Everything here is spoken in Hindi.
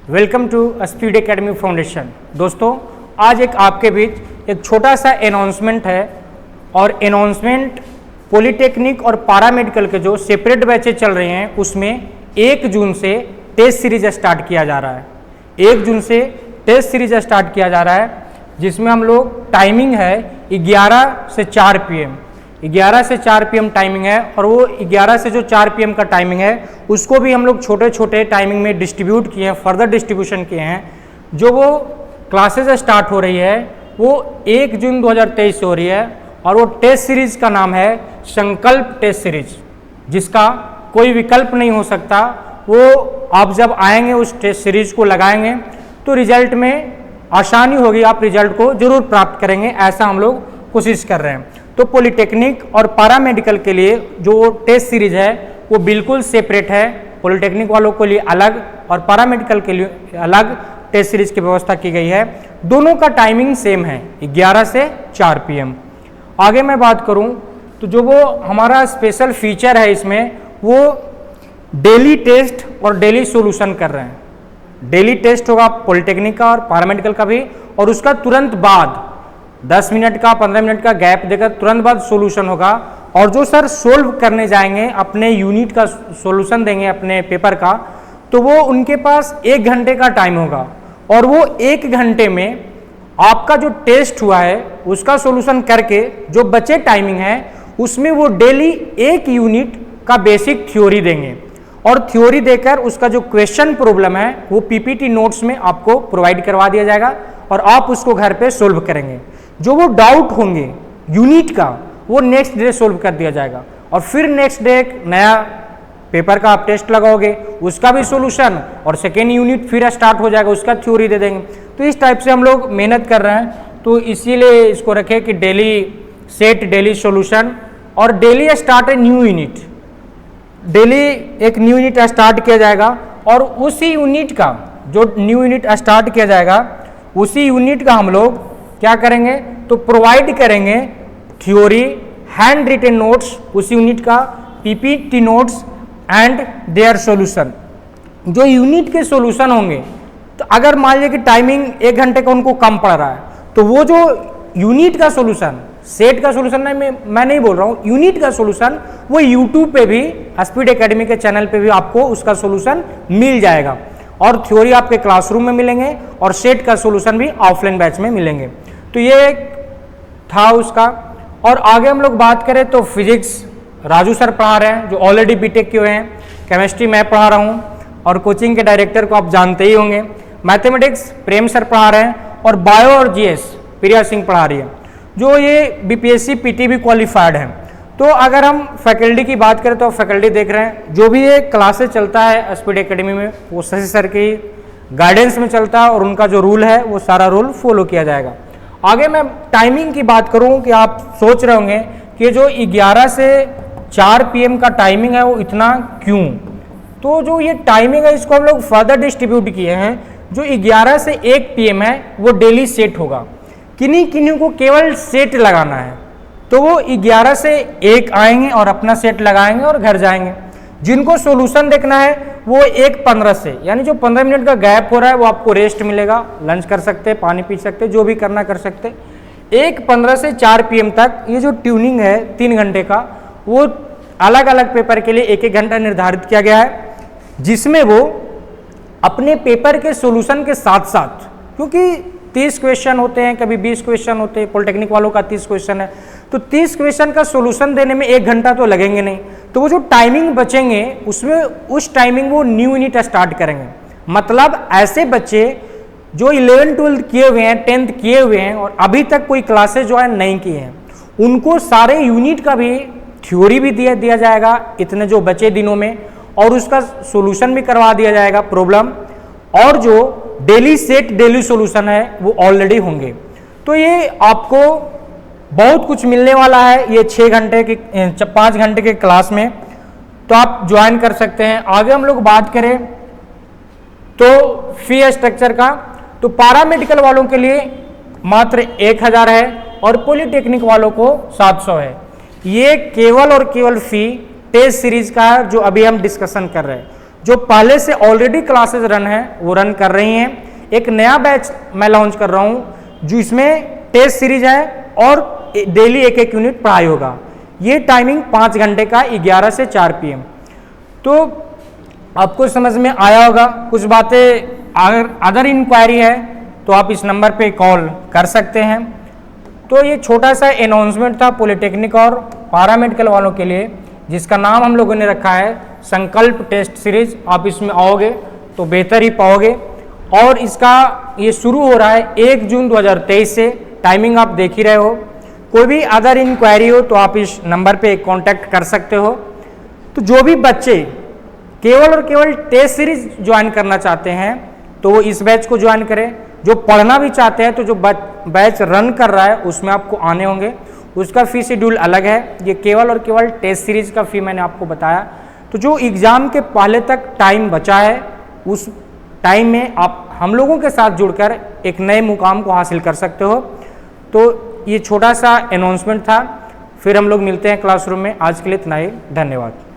Welcome to speed academy foundation. दोस्तों, आज आपके बीच एक छोटा सा अनाउंसमेंट है और अनाउंसमेंट पॉलिटेक्निक और पैरामेडिकल के जो सेपरेट बैचेज चल रहे हैं उसमें 1 जून से टेस्ट सीरीज स्टार्ट किया जा रहा है। 1 जून से टेस्ट सीरीज स्टार्ट किया जा रहा है जिसमें हम लोग टाइमिंग है 11 से 4 PM। 11 से 4 PM टाइमिंग है और वो 11 से जो 4 PM का टाइमिंग है उसको भी हम लोग छोटे छोटे टाइमिंग में डिस्ट्रीब्यूट किए हैं, फर्दर डिस्ट्रीब्यूशन किए हैं। जो वो क्लासेस स्टार्ट हो रही है वो 1 जून 2023 से हो रही है और वो टेस्ट सीरीज का नाम है संकल्प टेस्ट सीरीज, जिसका कोई विकल्प नहीं हो सकता। वो आप जब आएंगे उस टेस्ट सीरीज को लगाएंगे तो रिजल्ट में आसानी होगी, आप रिजल्ट को जरूर प्राप्त करेंगे, ऐसा हम लोग कोशिश कर रहे हैं। तो पॉलिटेक्निक और पैरामेडिकल के लिए जो टेस्ट सीरीज है वो बिल्कुल सेपरेट है। पॉलिटेक्निक वालों के लिए अलग और पैरामेडिकल के लिए अलग टेस्ट सीरीज की व्यवस्था की गई है। दोनों का टाइमिंग सेम है 11 से 4 PM। आगे मैं बात करूं तो जो वो हमारा स्पेशल फीचर है इसमें वो डेली टेस्ट और डेली सॉल्यूशन कर रहे हैं। डेली टेस्ट होगा पॉलिटेक्निक का और पैरामेडिकल का भी, और उसका तुरंत बाद 10 मिनट का 15 मिनट का गैप देकर तुरंत बाद सॉल्यूशन होगा। और जो सर सोल्व करने जाएंगे अपने यूनिट का सॉल्यूशन देंगे अपने पेपर का, तो वो उनके पास 1 घंटे का टाइम होगा और वो 1 घंटे में आपका जो टेस्ट हुआ है उसका सॉल्यूशन करके जो बचे टाइमिंग है उसमें वो डेली 1 यूनिट का बेसिक थ्योरी देंगे और थ्योरी देकर उसका जो क्वेश्चन प्रॉब्लम है वो PPT नोट्स में आपको प्रोवाइड करवा दिया जाएगा और आप उसको घर पे सोल्व करेंगे। जो वो डाउट होंगे यूनिट का वो नेक्स्ट डे सोल्व कर दिया जाएगा और फिर नेक्स्ट डे एक नया पेपर का आप टेस्ट लगाओगे, उसका भी सॉल्यूशन, और सेकेंड यूनिट फिर स्टार्ट हो जाएगा, उसका थ्योरी दे देंगे। तो इस टाइप से हम लोग मेहनत कर रहे हैं, तो इसीलिए इसको रखें कि डेली सेट, डेली सॉल्यूशन और daily start a new unit. Daily एक न्यू यूनिट स्टार्ट किया जाएगा और उसी यूनिट का जो न्यू यूनिट स्टार्ट किया जाएगा उसी यूनिट का हम लोग क्या करेंगे तो प्रोवाइड करेंगे थ्योरी, हैंड रिटन नोट्स उस यूनिट का, PPT notes and their solution. जो यूनिट के सॉल्यूशन होंगे तो अगर मान लीजिए कि टाइमिंग 1 घंटे का उनको कम पड़ रहा है तो वो जो यूनिट का सॉल्यूशन, सेट का सॉल्यूशन नहीं, मैं नहीं बोल रहा हूँ, यूनिट का सॉल्यूशन वो यूट्यूब पे भी स्पीड एकेडमी के चैनल पे भी आपको उसका सॉल्यूशन मिल जाएगा और थ्योरी आपके क्लासरूम में मिलेंगे और सेट का सॉल्यूशन भी ऑफलाइन बैच में मिलेंगे। तो ये था उसका। और आगे हम लोग बात करें तो फिजिक्स राजू सर पढ़ा रहे हैं जो ऑलरेडी बीटेक किए हुए हैं। केमिस्ट्री मैं पढ़ा रहा हूँ और कोचिंग के डायरेक्टर को आप जानते ही होंगे। मैथमेटिक्स प्रेम सर पढ़ा रहे हैं और बायो और GS प्रिया सिंह पढ़ा रही है जो ये BPSC PT भी क्वालिफाइड हैं। तो अगर हम फैकल्टी की बात करें तो फैकल्टी देख रहे हैं जो भी ये क्लासेस चलता है स्पीड एकेडमी में वो शशि सर की गाइडेंस में चलता है और उनका जो रूल है वो सारा रूल फॉलो किया जाएगा। आगे मैं टाइमिंग की बात करूं कि आप सोच रहे होंगे कि जो 11 से 4 PM का टाइमिंग है वो इतना क्यों। तो जो ये टाइमिंग है इसको हम लोग फर्दर डिस्ट्रीब्यूट किए हैं। जो 11 से 1 PM है वो डेली सेट होगा, किन्हीं किन्हीं को केवल सेट लगाना है तो वो 11 से 1 आएंगे और अपना सेट लगाएंगे और घर जाएंगे। जिनको सॉल्यूशन देखना है वो 1:15 से, यानी जो 15 मिनट का गैप हो रहा है वो आपको रेस्ट मिलेगा, लंच कर सकते, पानी पी सकते, जो भी करना कर सकते। 1:15 से 4 PM तक ये जो ट्यूनिंग है 3 घंटे का वो अलग अलग पेपर के लिए 1-1 घंटा निर्धारित किया गया है, जिसमें वो अपने पेपर के सॉल्यूशन के साथ साथ, क्योंकि 30 क्वेश्चन होते हैं, कभी 20 क्वेश्चन होते हैं, पॉलिटेक्निक वालों का 30 क्वेश्चन है, तो 30 क्वेश्चन का सॉल्यूशन देने में 1 घंटा तो लगेंगे नहीं। तो वो जो टाइमिंग बचेंगे उसमें उस टाइमिंग वो न्यू यूनिट स्टार्ट करेंगे। मतलब ऐसे बच्चे जो 11th 12th किए हुए हैं, 10th किए हुए हैं और अभी तक कोई क्लासेस जो है नहीं किए हैं, उनको सारे यूनिट का भी थ्योरी भी दिया जाएगा इतने जो बचे दिनों में और उसका सॉल्यूशन भी करवा दिया जाएगा प्रॉब्लम, और जो डेली सेट डेली सॉल्यूशन है वो ऑलरेडी होंगे। तो ये आपको बहुत कुछ मिलने वाला है ये 5 घंटे के क्लास में, तो आप ज्वाइन कर सकते हैं। आगे हम लोग बात करें तो फी स्ट्रक्चर का, तो पैरामेडिकल वालों के लिए मात्र 1000 है और पॉलिटेक्निक वालों को 700 है। ये केवल और केवल फी टेस्ट सीरीज का है जो अभी हम डिस्कशन कर रहे हैं। जो पहले से ऑलरेडी क्लासेस रन है वो रन कर रही हैं। एक नया बैच मैं लॉन्च कर रहा हूं जिसमें टेस्ट सीरीज है और डेली एक एक यूनिट पढ़ाई होगा। ये टाइमिंग 5 घंटे का 11 से 4 PM। तो आपको समझ में आया होगा। कुछ बातें अगर अदर इंक्वायरी है तो आप इस नंबर पे कॉल कर सकते हैं। तो ये छोटा सा अनाउंसमेंट था पॉलिटेक्निक और पैरामेडिकल वालों के लिए, जिसका नाम हम लोगों ने रखा है संकल्प टेस्ट सीरीज। आप इसमें आओगे तो बेहतर ही पाओगे। और इसका ये शुरू हो रहा है 1 जून 2023 से। टाइमिंग आप देख ही रहे हो। कोई भी अदर इंक्वायरी हो तो आप इस नंबर पे कांटेक्ट कर सकते हो। तो जो भी बच्चे केवल और केवल टेस्ट सीरीज ज्वाइन करना चाहते हैं तो वो इस बैच को ज्वाइन करें। जो पढ़ना भी चाहते हैं तो जो बैच रन कर रहा है उसमें आपको आने होंगे। उसका फी शेड्यूल अलग है। ये केवल और केवल टेस्ट सीरीज का फी मैंने आपको बताया। तो जो एग्ज़ाम के पहले तक टाइम बचा है उस टाइम में आप हम लोगों के साथ जुड़कर एक नए मुकाम को हासिल कर सकते हो। तो ये छोटा सा अनाउंसमेंट था। फिर हम लोग मिलते हैं क्लासरूम में। आज के लिए इतना ही। धन्यवाद।